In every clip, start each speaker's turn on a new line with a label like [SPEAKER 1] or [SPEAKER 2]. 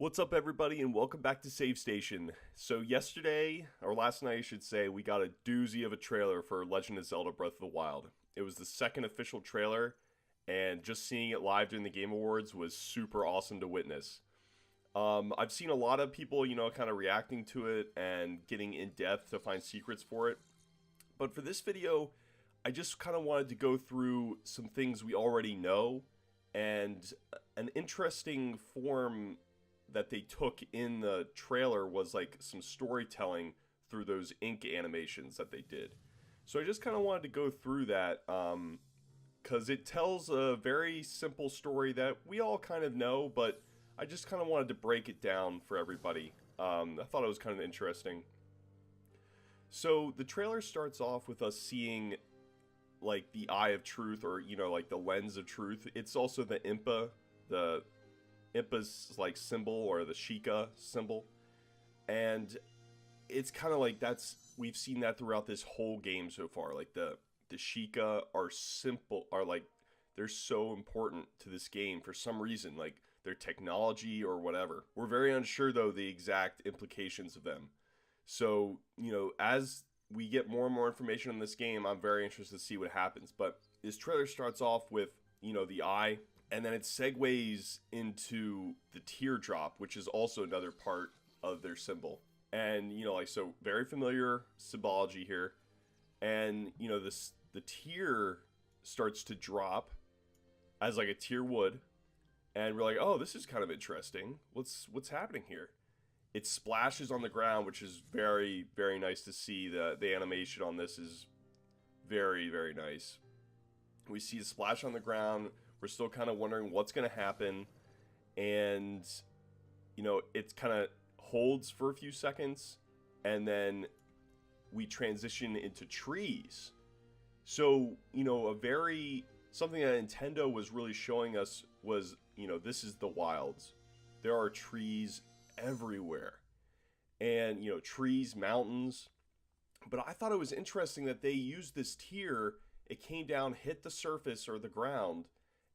[SPEAKER 1] What's up, everybody, and welcome back to Save Station. So yesterday, or last night I should say, we got a doozy of a trailer for Legend of Zelda Breath of the Wild. It was the second official trailer, and just seeing it live during the Game Awards was super awesome to witness. I've seen a lot of people, kind of reacting to it and getting in depth to find secrets for it. But for this video, I just kind of wanted to go through some things we already know and an interesting form that they took in the trailer was like some storytelling through those ink animations that they did. So I just kind of wanted to go through that because it tells a very simple story that we all kind of know, but I just kind of wanted to break it down for everybody. I thought it was kind of interesting. So the trailer starts off with us seeing like the Eye of Truth, or like the Lens of Truth. It's also the Impa's like symbol, or the Sheikah symbol, and it's kind of like we've seen that throughout this whole game so far. Like the Sheikah are like they're so important to this game for some reason, like their technology or whatever. We're very unsure though the exact implications of them. So as we get more and more information on this game, I'm very interested to see what happens. But this trailer starts off with the eye, and then it segues into the teardrop, which is also another part of their symbol. And, so very familiar symbology here. And, the tear starts to drop as like a tear would. And we're like, oh, this is kind of interesting. What's happening here? It splashes on the ground, which is very, very nice to see. The animation on this is very, very nice. We see a splash on the ground. We're still kind of wondering what's going to happen. And, it kind of holds for a few seconds. And then we transition into trees. So, something that Nintendo was really showing us was, this is the wilds. There are trees everywhere. And, trees, mountains. But I thought it was interesting that they used this tear. It came down, hit the surface or the ground,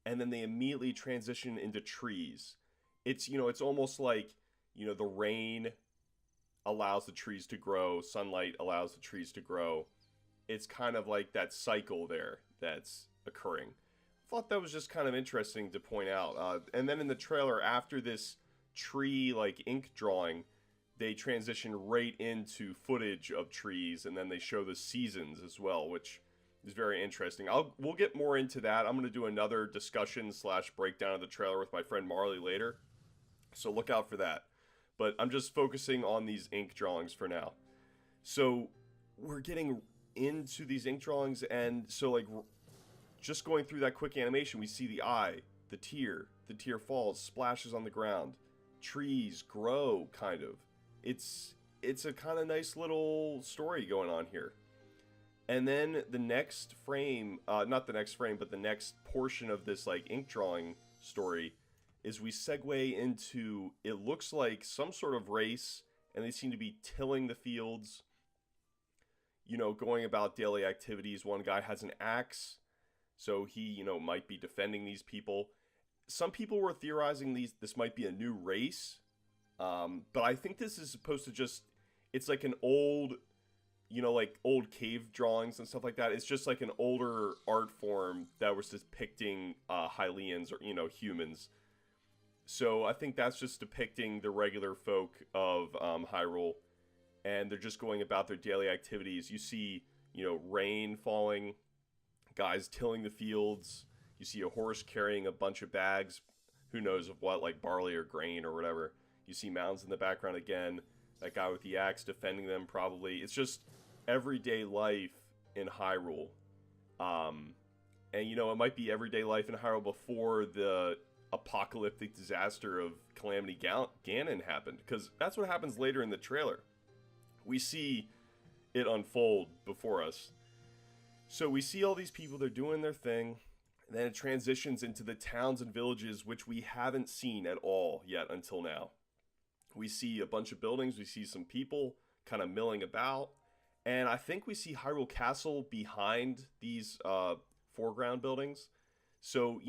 [SPEAKER 1] and then they immediately transition into trees. It's almost like the rain allows the trees to grow, sunlight allows the trees to grow. It's kind of like that cycle there that's occurring. I thought that was just kind of interesting to point out. And then in the trailer, after this tree like ink drawing, they transition right into footage of trees, and then they show the seasons as well, which is very interesting. We'll get more into that. I'm going to do another discussion / breakdown of the trailer with my friend Marley later, so look out for that. But I'm just focusing on these ink drawings for now. So we're getting into these ink drawings, and so like just going through that quick animation, we see the eye, the tear falls, splashes on the ground, trees grow, kind of. It's a kind of nice little story going on here. And then the next frame, not the next frame, but the next portion of this like ink drawing story is we segue into, it looks like some sort of race, and they seem to be tilling the fields, going about daily activities. One guy has an axe, so he, might be defending these people. Some people were theorizing this might be a new race, but I think this is supposed to it's like an old, like old cave drawings and stuff like that. It's just like an older art form that was depicting Hylians, or, humans. So I think that's just depicting the regular folk of Hyrule, and they're just going about their daily activities. You see, rain falling, guys tilling the fields. You see a horse carrying a bunch of bags, who knows of what, like barley or grain or whatever. You see mountains in the background again. That guy with the axe defending them, probably. It's just everyday life in Hyrule. And, it might be everyday life in Hyrule before the apocalyptic disaster of Calamity Ganon happened. Because that's what happens later in the trailer. We see it unfold before us. So we see all these people, they're doing their thing. And then it transitions into the towns and villages, which we haven't seen at all yet until now. We see a bunch of buildings, we see some people kind of milling about, and I think we see Hyrule Castle behind these foreground buildings. So,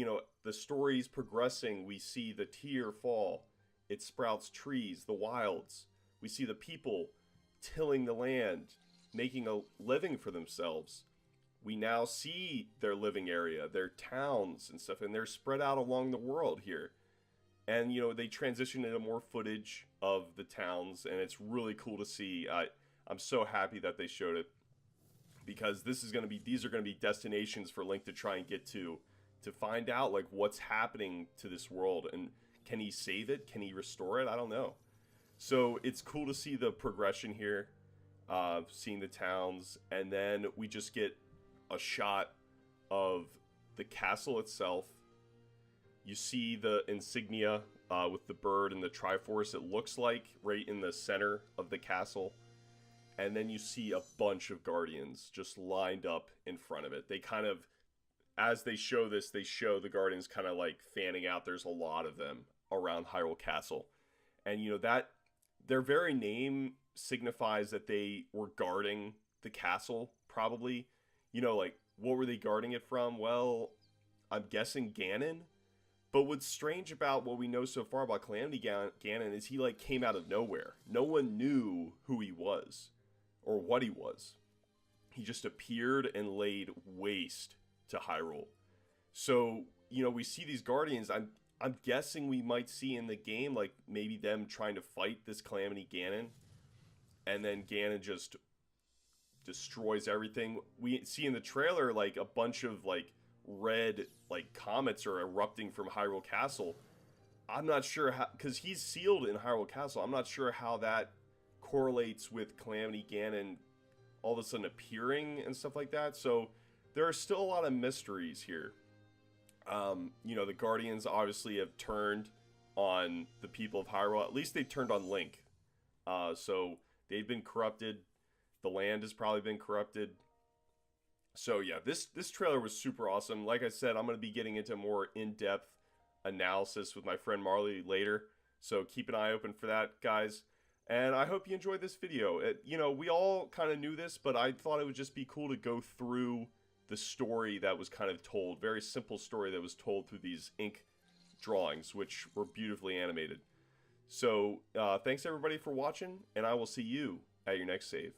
[SPEAKER 1] the story's progressing, we see the tear fall, it sprouts trees, the wilds. We see the people tilling the land, making a living for themselves. We now see their living area, their towns and stuff, and they're spread out along the world here. And they transition into more footage of the towns, and it's really cool to see. I'm so happy that they showed it, because these are going to be destinations for Link to try and get to find out like what's happening to this world, and can he save it? Can he restore it? I don't know. So it's cool to see the progression here, seeing the towns, and then we just get a shot of the castle itself. You see the insignia with the bird and the Triforce, it looks like, right in the center of the castle. And then you see a bunch of Guardians just lined up in front of it. They kind of, as they show this, they show the Guardians kind of like fanning out. There's a lot of them around Hyrule Castle. And that their very name signifies that they were guarding the castle, probably. Like, what were they guarding it from? Well, I'm guessing Ganon. But what's strange about what we know so far about Calamity Ganon is he like came out of nowhere. No one knew who he was or what he was. He just appeared and laid waste to Hyrule. So, we see these Guardians. I'm guessing we might see in the game like maybe them trying to fight this Calamity Ganon, and then Ganon just destroys everything. We see in the trailer like a bunch of like red like comets are erupting from Hyrule Castle. I'm not sure how, because he's sealed in Hyrule Castle. I'm not sure how that correlates with Calamity Ganon all of a sudden appearing and stuff like that. So there are still a lot of mysteries here. The Guardians obviously have turned on the people of Hyrule. At least they turned on Link. So they've been corrupted. The land has probably been corrupted. So yeah, this trailer was super awesome. Like I said, I'm going to be getting into more in-depth analysis with my friend Marley later. So keep an eye open for that, guys. And I hope you enjoyed this video. We all kind of knew this, but I thought it would just be cool to go through the story that was kind of told. Very simple story that was told through these ink drawings, which were beautifully animated. So thanks everybody for watching, and I will see you at your next save.